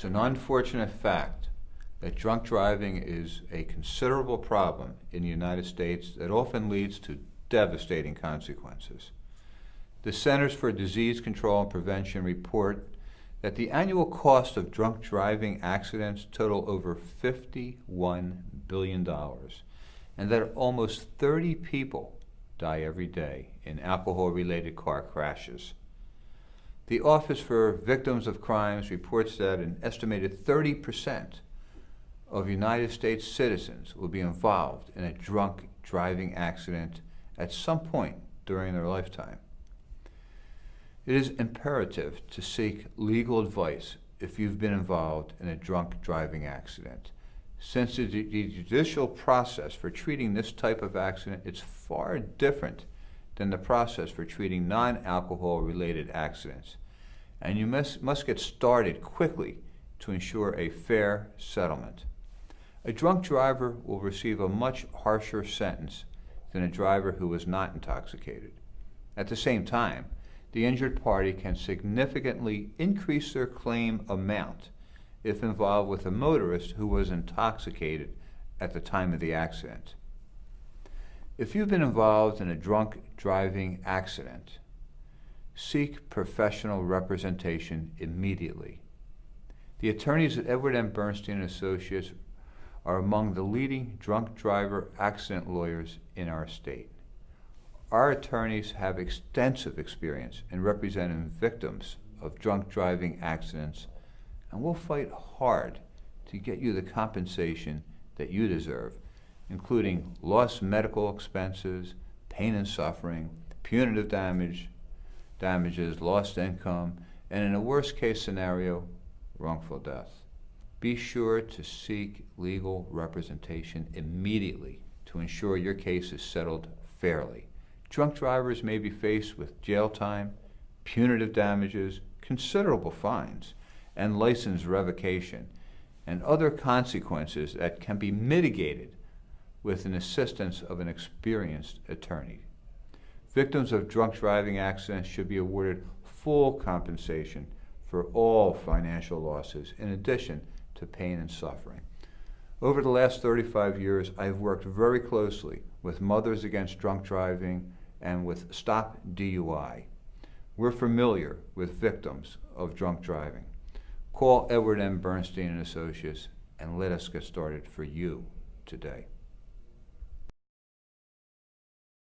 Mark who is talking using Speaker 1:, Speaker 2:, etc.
Speaker 1: an unfortunate fact that drunk driving is a considerable problem in the United States that often leads to devastating consequences. The Centers for Disease Control and Prevention report that the annual cost of drunk driving accidents total over $51 billion, and that almost 30 people die every day in alcohol-related car crashes. The Office for Victims of Crimes reports that an estimated 30% of United States citizens will be involved in a drunk driving accident at some point during their lifetime. It is imperative to seek legal advice if you've been involved in a drunk driving accident. Since the judicial process for treating this type of accident is far different than the process for treating non-alcohol related accidents, and you must get started quickly to ensure a fair settlement. A drunk driver will receive a much harsher sentence than a driver who was not intoxicated. At the same time, the injured party can significantly increase their claim amount if involved with a motorist who was intoxicated at the time of the accident. If you've been involved in a drunk driving accident, seek professional representation immediately. The attorneys at Edward M. Bernstein & Associates are among the leading drunk driver accident lawyers in our state. Our attorneys have extensive experience in representing victims of drunk driving accidents, and we'll fight hard to get you the compensation that you deserve, including lost medical expenses, pain and suffering, punitive damages, lost income, and in a worst case scenario, wrongful death. Be sure to seek legal representation immediately to ensure your case is settled fairly. Drunk drivers may be faced with jail time, punitive damages, considerable fines, and license revocation, and other consequences that can be mitigated with an assistance of an experienced attorney. Victims of drunk driving accidents should be awarded full compensation for all financial losses, in addition to pain and suffering. Over the last 35 years, I've worked very closely with Mothers Against Drunk Driving and with Stop DUI. We're familiar with victims of drunk driving. Call Edward M. Bernstein & Associates and let us get started for you today.